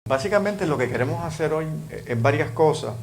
Básicamente lo que queremos hacer hoy es varias cosas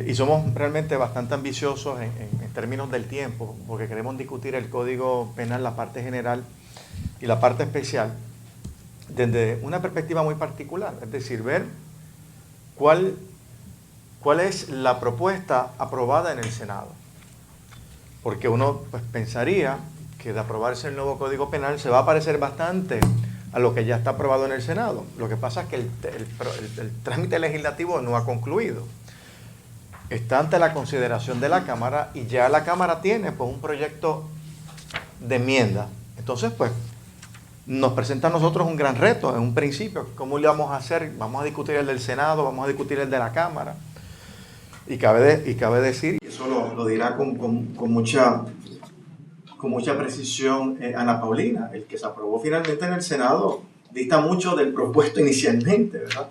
y somos realmente bastante ambiciosos en términos del tiempo porque queremos discutir el Código Penal, la parte general y la parte especial desde una perspectiva muy particular, es decir, ver cuál es la propuesta aprobada en el Senado. Porque uno pensaría que de aprobarse el nuevo Código Penal se va a parecer bastante a lo que ya está aprobado en el Senado. Lo que pasa es que el trámite legislativo no ha concluido. Está ante la consideración de la Cámara y ya la Cámara tiene un proyecto de enmienda. Entonces, nos presenta a nosotros un gran reto en un principio. ¿Cómo le vamos a hacer? Vamos a discutir el del Senado, vamos a discutir el de la Cámara. Y cabe decir, y eso lo dirá con mucha precisión Ana Paulina, el que se aprobó finalmente en el Senado dista mucho del propuesto inicialmente, ¿verdad?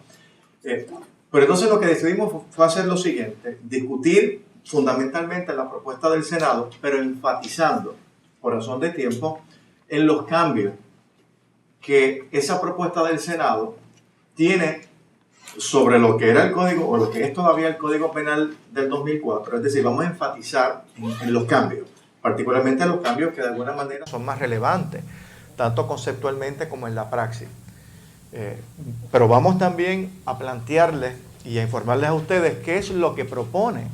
Pero entonces lo que decidimos fue hacer lo siguiente: discutir fundamentalmente la propuesta del Senado, pero enfatizando, por razón de tiempo, en los cambios que esa propuesta del Senado tiene sobre lo que era el código, o lo que es todavía el Código Penal del 2004. Es decir, vamos a enfatizar en los cambios, particularmente los cambios que de alguna manera son más relevantes, tanto conceptualmente como en la praxis. Pero vamos también a plantearles y a informarles a ustedes qué es lo que propone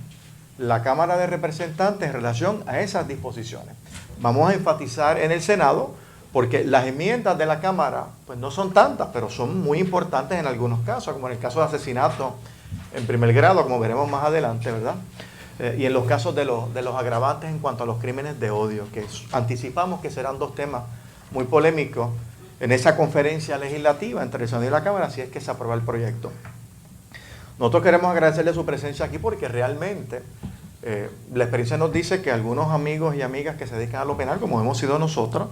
la Cámara de Representantes en relación a esas disposiciones. Vamos a enfatizar en el Senado, porque las enmiendas de la Cámara no son tantas, pero son muy importantes en algunos casos, como en el caso de asesinato en primer grado, como veremos más adelante, ¿verdad? Y en los casos de los agravantes en cuanto a los crímenes de odio, que anticipamos que serán dos temas muy polémicos en esa conferencia legislativa entre el Senado y la Cámara, si es que se aprueba el proyecto. Nosotros queremos agradecerle su presencia aquí porque realmente la experiencia nos dice que algunos amigos y amigas que se dedican a lo penal, como hemos sido nosotros,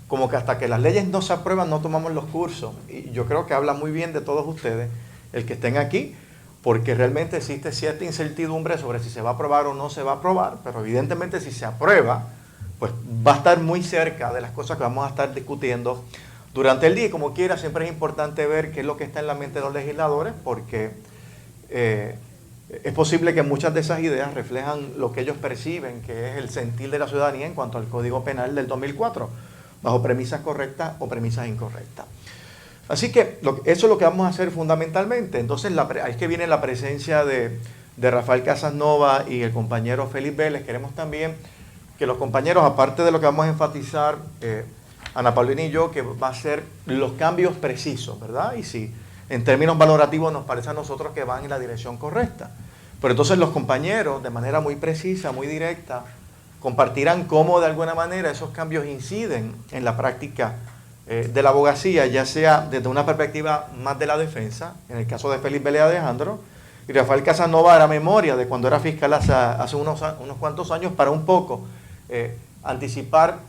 como que hasta que las leyes no se aprueban no tomamos los cursos. Y yo creo que habla muy bien de todos ustedes el que estén aquí, porque realmente existe cierta incertidumbre sobre si se va a aprobar o no se va a aprobar, pero evidentemente si se aprueba, pues va a estar muy cerca de las cosas que vamos a estar discutiendo durante el día. Y como quiera, siempre es importante ver qué es lo que está en la mente de los legisladores, porque es posible que muchas de esas ideas reflejan lo que ellos perciben que es el sentir de la ciudadanía en cuanto al Código Penal del 2004, bajo premisas correctas o premisas incorrectas. Así que eso es lo que vamos a hacer fundamentalmente. Entonces, ahí es que viene la presencia de Rafael Casanova y el compañero Félix Vélez. Queremos también que los compañeros, aparte de lo que vamos a enfatizar, Ana Paulina y yo, que va a ser los cambios precisos, ¿verdad? Y si en términos valorativos nos parece a nosotros que van en la dirección correcta. Pero entonces los compañeros, de manera muy precisa, muy directa, compartirán cómo de alguna manera esos cambios inciden en la práctica de la abogacía, ya sea desde una perspectiva más de la defensa, en el caso de Félix Vélez Alejandro, y Rafael Casanova hará memoria de cuando era fiscal hace unos cuantos años, para un poco anticipar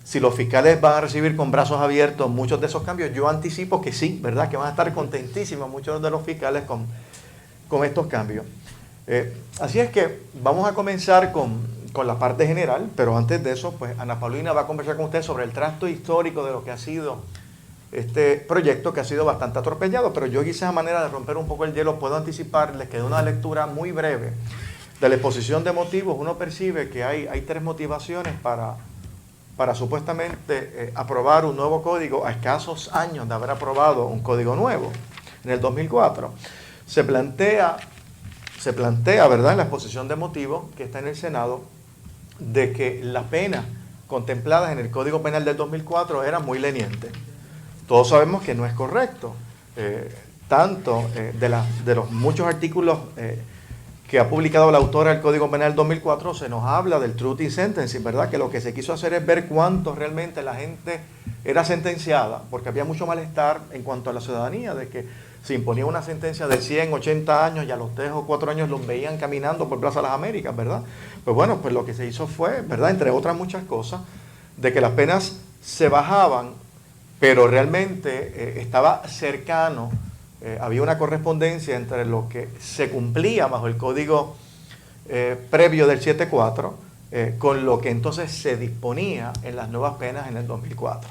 si los fiscales van a recibir con brazos abiertos muchos de esos cambios. Yo anticipo que sí, ¿verdad? Que van a estar contentísimos muchos de los fiscales con estos cambios. Así es que vamos a comenzar con la parte general, pero antes de eso, Ana Paulina va a conversar con usted sobre el trasto histórico de lo que ha sido este proyecto, que ha sido bastante atropellado, pero yo quizás a manera de romper un poco el hielo puedo anticiparles que de una lectura muy breve de la exposición de motivos uno percibe que hay tres motivaciones para supuestamente aprobar un nuevo código a escasos años de haber aprobado un código nuevo en el 2004. Se plantea, ¿verdad?, en la exposición de motivos que está en el Senado, de que las penas contempladas en el Código Penal del 2004 eran muy lenientes. Todos sabemos que no es correcto. Tanto de los muchos artículos que ha publicado la autora del Código Penal del 2004, se nos habla del truth in sentencing, ¿verdad? Que lo que se quiso hacer es ver cuánto realmente la gente era sentenciada, porque había mucho malestar en cuanto a la ciudadanía, de que se imponía una sentencia de 100, 80 años y a los 3 o 4 años los veían caminando por Plaza de las Américas, ¿verdad? Pues bueno, pues lo que se hizo fue, ¿verdad?, entre otras muchas cosas, de que las penas se bajaban, pero realmente estaba cercano, había una correspondencia entre lo que se cumplía bajo el código previo del 7.4 con lo que entonces se disponía en las nuevas penas en el 2004.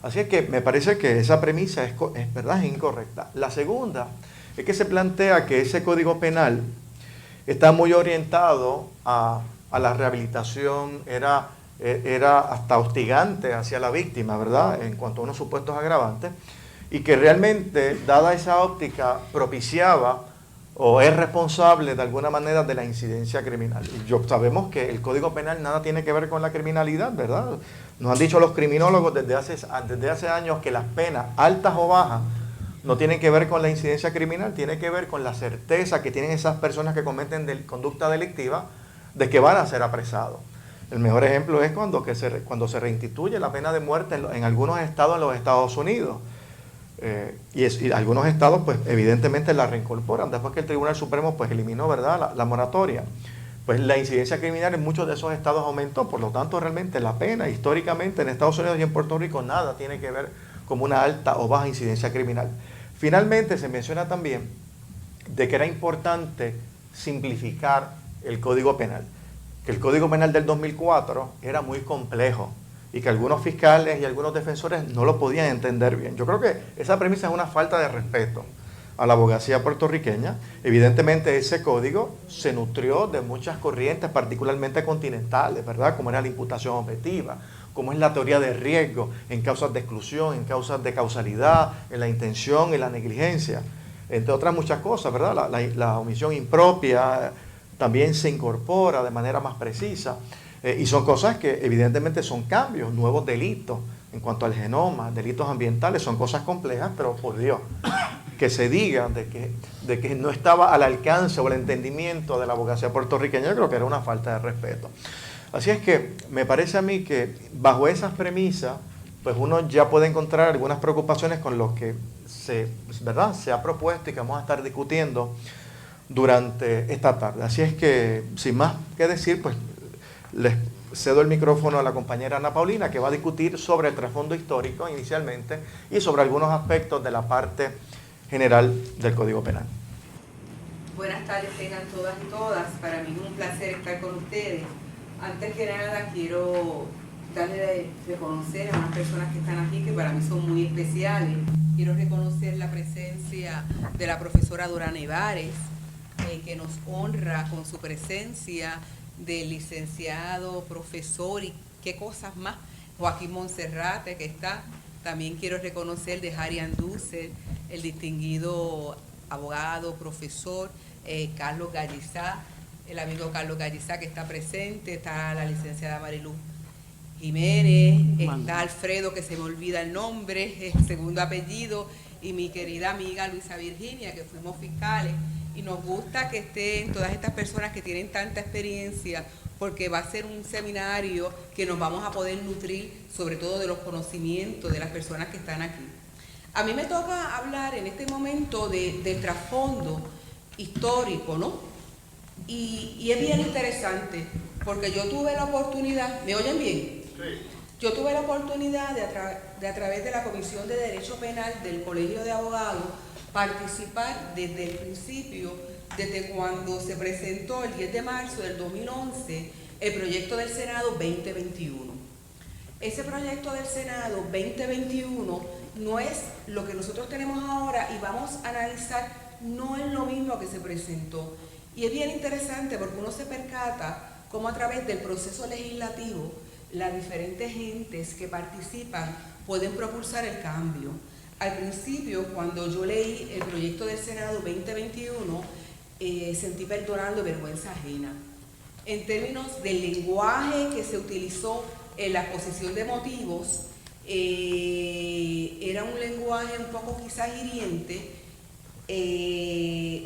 Así es que me parece que esa premisa verdad, es incorrecta. La segunda es que se plantea que ese Código Penal está muy orientado a la rehabilitación, era hasta hostigante hacia la víctima, ¿verdad? En cuanto a unos supuestos agravantes, y que realmente, dada esa óptica, propiciaba o es responsable de alguna manera de la incidencia criminal. Y sabemos que el Código Penal nada tiene que ver con la criminalidad, ¿verdad? Nos han dicho los criminólogos desde hace años que las penas, altas o bajas, no tienen que ver con la incidencia criminal, tiene que ver con la certeza que tienen esas personas que cometen conducta delictiva de que van a ser apresados. El mejor ejemplo es cuando se reinstituye la pena de muerte en algunos estados en los Estados Unidos. Y algunos estados, pues, evidentemente la reincorporan después que el Tribunal Supremo, pues, eliminó, ¿verdad?, la moratoria. Pues la incidencia criminal en muchos de esos estados aumentó, por lo tanto, realmente la pena, históricamente, en Estados Unidos y en Puerto Rico, nada tiene que ver con una alta o baja incidencia criminal. Finalmente, se menciona también de que era importante simplificar el Código Penal, que el Código Penal del 2004 era muy complejo y que algunos fiscales y algunos defensores no lo podían entender bien. Yo creo que esa premisa es una falta de respeto a la abogacía puertorriqueña. Evidentemente ese código se nutrió de muchas corrientes, particularmente continentales, ¿verdad? Como era la imputación objetiva, como es la teoría de riesgo en causas de exclusión, en causas de causalidad, en la intención, en la negligencia, entre otras muchas cosas, ¿verdad? La omisión impropia también se incorpora de manera más precisa. Y son cosas que evidentemente son cambios, nuevos delitos en cuanto al genoma, delitos ambientales, son cosas complejas, pero por Dios, que se diga de que no estaba al alcance o al entendimiento de la abogacía puertorriqueña, yo creo que era una falta de respeto. Así es que me parece a mí que bajo esas premisas, pues uno ya puede encontrar algunas preocupaciones con lo que ¿verdad?, se ha propuesto y que vamos a estar discutiendo durante esta tarde. Así es que, sin más que decir, pues les cedo el micrófono a la compañera Ana Paulina, que va a discutir sobre el trasfondo histórico inicialmente y sobre algunos aspectos de la parte general del Código Penal. Buenas tardes tengan todas y todas. Para mí es un placer estar con ustedes. Antes que nada quiero reconocer a unas personas que están aquí que para mí son muy especiales. Quiero reconocer la presencia de la profesora Dora Nevares, que nos honra con su presencia, del licenciado, profesor y qué cosas más, Joaquín Monserrate, que está. También quiero reconocer de Harry Andúcer, el distinguido abogado, profesor, Carlos Gallizá, el amigo Carlos Gallizá que está presente, está la licenciada Mariluz Jiménez, está Alfredo, que se me olvida el nombre, el segundo apellido, y mi querida amiga Luisa Virginia, que fuimos fiscales. Y nos gusta que estén todas estas personas que tienen tanta experiencia, porque va a ser un seminario que nos vamos a poder nutrir, sobre todo de los conocimientos de las personas que están aquí. A mí me toca hablar en este momento del trasfondo histórico, ¿no? Y es bien interesante, porque yo tuve la oportunidad, ¿me oyen bien? Sí. Yo tuve la oportunidad de a través de la Comisión de Derecho Penal del Colegio de Abogados, participar desde el principio, desde cuando se presentó el 10 de marzo del 2011 el proyecto del Senado 2021. Ese proyecto del Senado 2021 no es lo que nosotros tenemos ahora y vamos a analizar, no es lo mismo que se presentó. Y es bien interesante porque uno se percata cómo a través del proceso legislativo las diferentes gentes que participan pueden propulsar el cambio. Al principio, cuando yo leí el proyecto del Senado 2021, sentí perdonando vergüenza ajena. En términos del lenguaje que se utilizó en la exposición de motivos, era un lenguaje un poco quizás hiriente.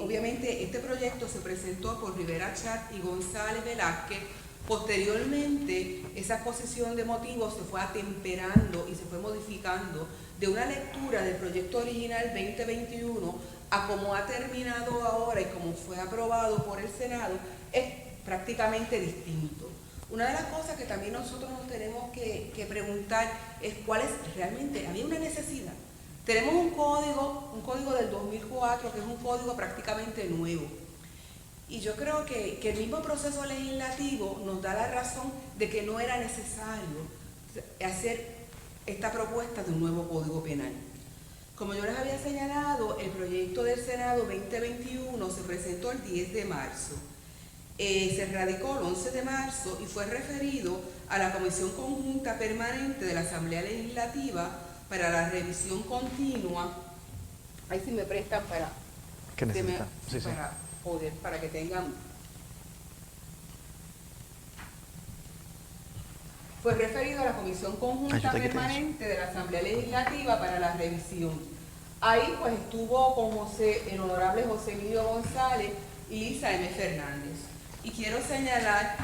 Obviamente este proyecto se presentó por Rivera Chat y González Velázquez. Posteriormente, esa exposición de motivos se fue atemperando y se fue modificando de una lectura del proyecto original 2021 a cómo ha terminado ahora y cómo fue aprobado por el Senado, es prácticamente distinto. Una de las cosas que también nosotros nos tenemos que preguntar es cuál es realmente, había una necesidad. Tenemos un código del 2004 que es un código prácticamente nuevo. Y yo creo que el mismo proceso legislativo nos da la razón de que no era necesario hacer esta propuesta de un nuevo Código Penal. Como yo les había señalado, el proyecto del Senado 2021 se presentó el 10 de marzo. Se radicó el 11 de marzo y fue referido a la Comisión Conjunta Permanente de la Asamblea Legislativa para la revisión continua. Ahí sí me prestan para, ¿Qué necesitan? para que tengan. Fue referido a la Comisión Conjunta Permanente de la Asamblea Legislativa para la revisión. Ahí pues estuvo con el honorable José Emilio González y Lisa M. Fernández. Y quiero señalar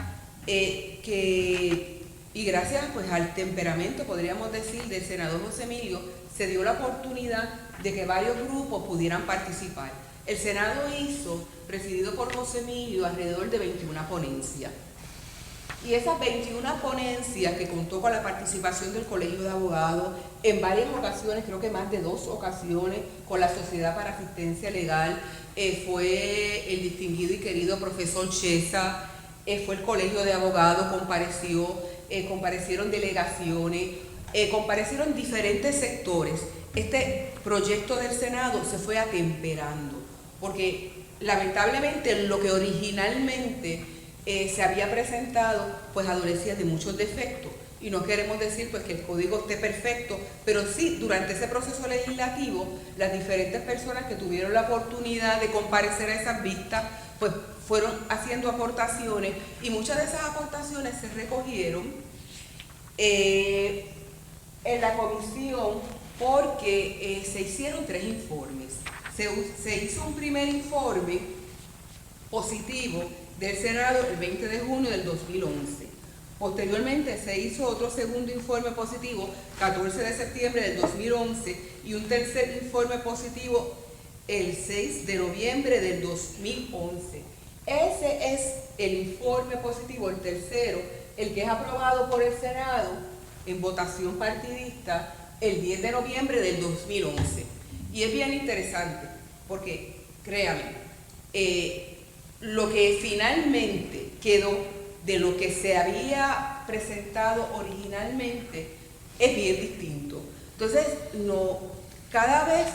y gracias pues al temperamento, podríamos decir, del senador José Emilio, se dio la oportunidad de que varios grupos pudieran participar. El Senado hizo, presidido por José Emilio, alrededor de 21 ponencias. Y esas 21 ponencias que contó con la participación del Colegio de Abogados, en varias ocasiones, creo que más de 2 ocasiones, con la Sociedad para Asistencia Legal, fue el distinguido y querido profesor Chesa, fue el Colegio de Abogados, comparecieron delegaciones, comparecieron diferentes sectores. Este proyecto del Senado se fue atemperando, porque lamentablemente lo que originalmente se había presentado, pues adolecía de muchos defectos. Y no queremos decir pues que el código esté perfecto, pero sí, durante ese proceso legislativo, las diferentes personas que tuvieron la oportunidad de comparecer a esas vistas, pues fueron haciendo aportaciones, y muchas de esas aportaciones se recogieron en la comisión, porque se hicieron 3 informes. Se hizo un primer informe positivo del Senado el 20 de junio del 2011. Posteriormente se hizo otro segundo informe positivo 14 de septiembre del 2011 y un tercer informe positivo el 6 de noviembre del 2011. Ese es el informe positivo, el tercero, el que es aprobado por el Senado en votación partidista el 10 de noviembre del 2011. Y es bien interesante porque, créanme, lo que finalmente quedó de lo que se había presentado originalmente es bien distinto. Entonces, cada vez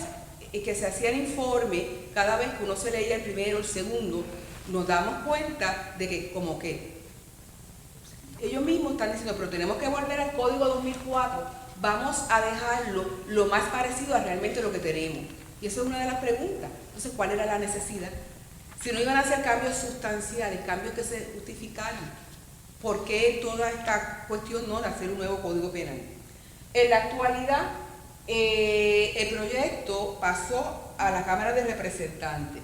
que se hacía el informe, cada vez que uno se leía el primero, el segundo, nos damos cuenta de que como que ellos mismos están diciendo, pero tenemos que volver al Código 2004, vamos a dejarlo lo más parecido a realmente lo que tenemos. Y eso es una de las preguntas. Entonces, ¿cuál era la necesidad? Si no iban a hacer cambios sustanciales, cambios que se justificaran, ¿por qué toda esta cuestión de hacer un nuevo Código Penal? En la actualidad, el proyecto pasó a la Cámara de Representantes.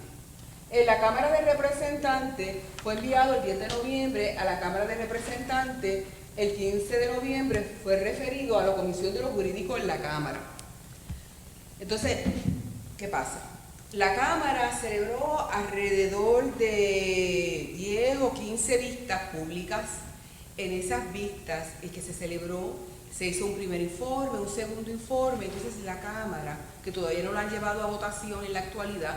En la Cámara de Representantes fue enviado el 10 de noviembre a la Cámara de Representantes, el 15 de noviembre fue referido a la Comisión de los Jurídicos en la Cámara. Entonces, ¿qué pasa? La Cámara celebró alrededor de 10 o 15 vistas públicas. En esas vistas es que se celebró, se hizo un primer informe, un segundo informe. Entonces la Cámara, que todavía no la han llevado a votación en la actualidad,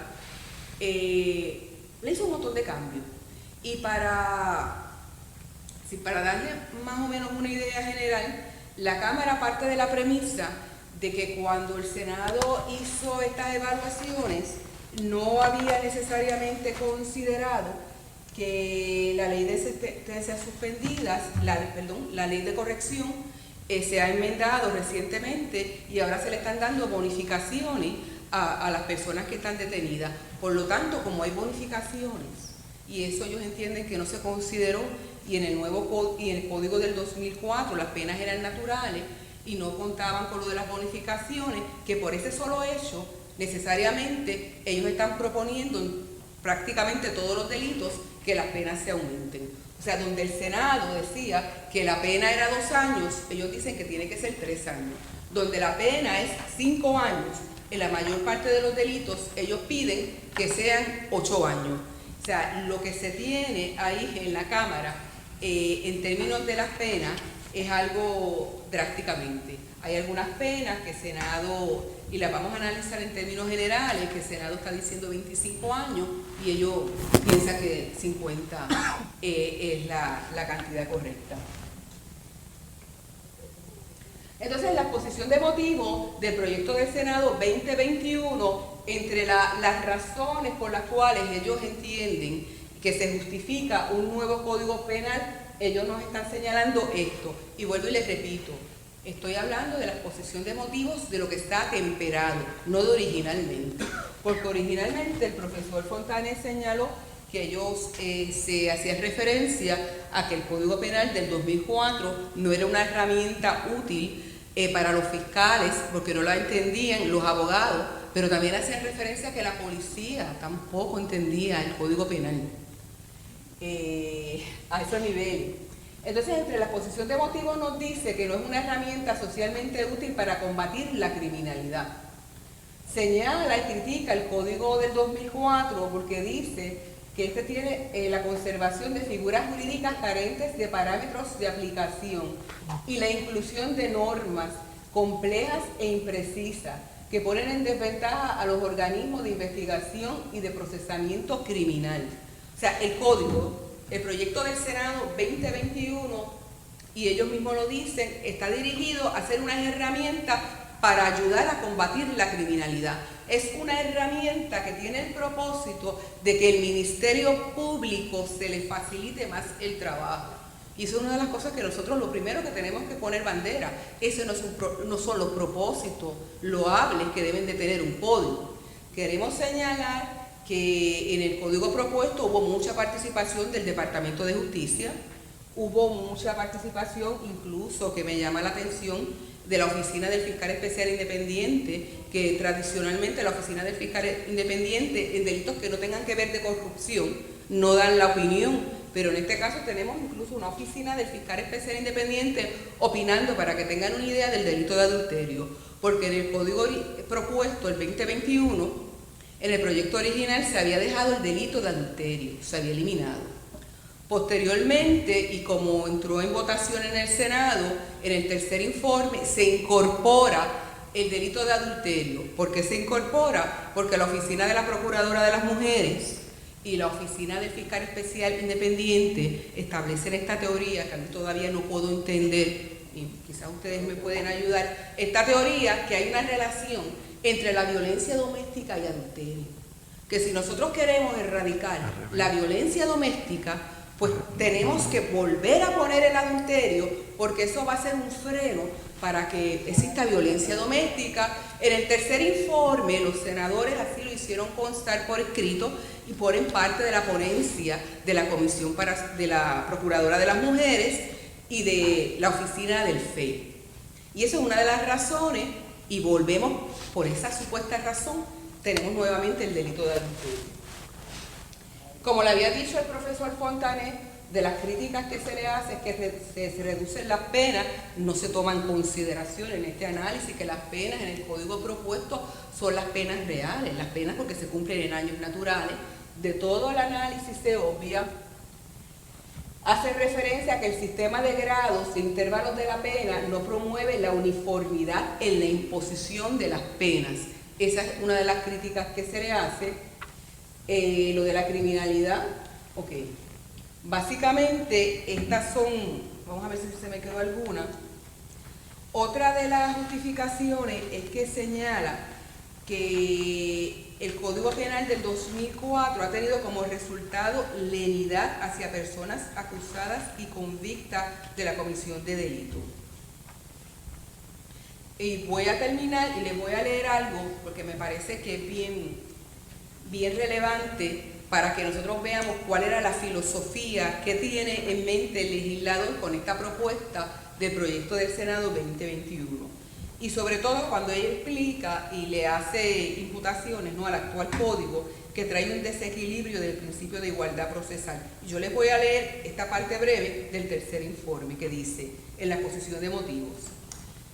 le hizo un montón de cambios. Y para darle más o menos una idea general, la Cámara parte de la premisa de que cuando el Senado hizo estas evaluaciones, no había necesariamente considerado que la ley de sentencias suspendidas, la ley de corrección, se ha enmendado recientemente y ahora se le están dando bonificaciones a las personas que están detenidas. Por lo tanto, como hay bonificaciones, y eso ellos entienden que no se consideró, y en el Código del 2004 las penas eran naturales y no contaban con lo de las bonificaciones, que por ese solo hecho, necesariamente, ellos están proponiendo prácticamente todos los delitos que las penas se aumenten. O sea, donde el Senado decía que la pena era 2 años, ellos dicen que tiene que ser 3 años. Donde la pena es 5 años, en la mayor parte de los delitos, ellos piden que sean 8 años. O sea, lo que se tiene ahí en la Cámara, en términos de las penas, es algo drásticamente. Hay algunas penas que el Senado, y las vamos a analizar en términos generales, que el Senado está diciendo 25 años y ellos piensan que 50 es la cantidad correcta. Entonces, la exposición de motivos del proyecto del Senado 2021, entre las razones por las cuales ellos entienden que se justifica un nuevo Código Penal, ellos nos están señalando esto. Y vuelvo y les repito, estoy hablando de la exposición de motivos de lo que está atemperado, no de originalmente. Porque originalmente el profesor Fontanet señaló que ellos se hacían referencia a que el Código Penal del 2004 no era una herramienta útil para los fiscales, porque no la entendían los abogados, pero también hacían referencia a que la policía tampoco entendía el Código Penal a ese nivel. Entonces, entre la exposición de motivos nos dice que no es una herramienta socialmente útil para combatir la criminalidad. Señala y critica el Código del 2004 porque dice que este tiene la conservación de figuras jurídicas carentes de parámetros de aplicación y la inclusión de normas complejas e imprecisas que ponen en desventaja a los organismos de investigación y de procesamiento criminal. O sea, el código, el proyecto del Senado 2021, y ellos mismos lo dicen, está dirigido a ser una herramienta para ayudar a combatir la criminalidad. Es una herramienta que tiene el propósito de que el Ministerio Público se le facilite más el trabajo. Y eso es una de las cosas que nosotros lo primero que tenemos que poner bandera. Esos no son los propósitos loables que deben de tener un código. Queremos señalar que en el código propuesto hubo mucha participación del Departamento de Justicia, hubo mucha participación incluso, que me llama la atención, de la Oficina del Fiscal Especial Independiente, que tradicionalmente la Oficina del Fiscal Independiente en delitos que no tengan que ver de corrupción no dan la opinión, pero en este caso tenemos incluso una Oficina del Fiscal Especial Independiente opinando para que tengan una idea del delito de adulterio, porque en el código propuesto, el 2021, en el proyecto original se había dejado el delito de adulterio, se había eliminado. Posteriormente, y como entró en votación en el Senado, en el tercer informe se incorpora el delito de adulterio. ¿Por qué se incorpora? Porque la Oficina de la Procuradora de las Mujeres y la Oficina del Fiscal Especial Independiente establecen esta teoría que a mí todavía no puedo entender, y quizás ustedes me pueden ayudar, esta teoría que hay una relación entre la violencia doméstica y adulterio. Que si nosotros queremos erradicar la violencia doméstica, pues tenemos que volver a poner el adulterio, porque eso va a ser un freno para que exista violencia doméstica. En el tercer informe, los senadores así lo hicieron constar por escrito y ponen parte de la ponencia de la Comisión de la Procuradora de las Mujeres y de la Oficina del FE. Y esa es una de las razones, y volvemos por esa supuesta razón, tenemos nuevamente el delito de adulterio. Como le había dicho el profesor Fontanet, de las críticas que se le hace es que se reducen las penas, no se toman en consideración en este análisis que las penas en el código propuesto son las penas reales, las penas porque se cumplen en años naturales. De todo el análisis se obvia, hace referencia a que el sistema de grados, de intervalos de la pena, no promueve la uniformidad en la imposición de las penas. Esa es una de las críticas que se le hace. Lo de la criminalidad, ok. Básicamente, estas son, vamos a ver si se me quedó alguna. Otra de las justificaciones es que señala que el Código Penal del 2004 ha tenido como resultado lenidad hacia personas acusadas y convictas de la comisión de delito. Y voy a terminar y les voy a leer algo porque me parece que es bien relevante para que nosotros veamos cuál era la filosofía que tiene en mente el legislador con esta propuesta del proyecto del Senado 2021. Y sobre todo cuando ella explica y le hace imputaciones, ¿no?, al actual código, que trae un desequilibrio del principio de igualdad procesal. Yo les voy a leer esta parte breve del tercer informe que dice, en la exposición de motivos,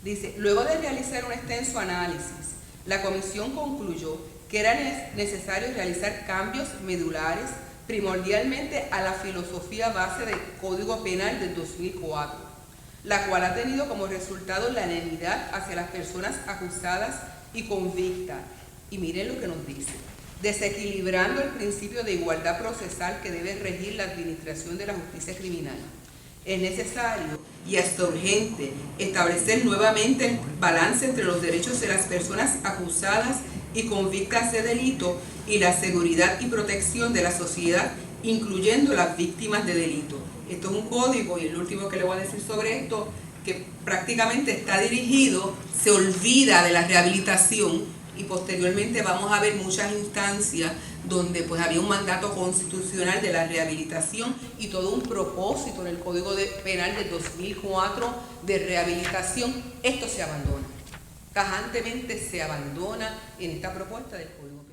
dice: luego de realizar un extenso análisis, la comisión concluyó que era necesario realizar cambios medulares primordialmente a la filosofía base del Código Penal del 2004, la cual ha tenido como resultado la lenidad hacia las personas acusadas y convictas. Y miren lo que nos dice: desequilibrando el principio de igualdad procesal que debe regir la administración de la justicia criminal. Es necesario y hasta urgente establecer nuevamente el balance entre los derechos de las personas acusadas y convictas de delito y la seguridad y protección de la sociedad, incluyendo las víctimas de delito. Esto es un código, y el último que le voy a decir sobre esto, que prácticamente está dirigido, se olvida de la rehabilitación, y posteriormente vamos a ver muchas instancias donde pues había un mandato constitucional de la rehabilitación y todo un propósito en el Código Penal del 2004 de rehabilitación. Esto se abandona, tajantemente se abandona en esta propuesta del Código Penal.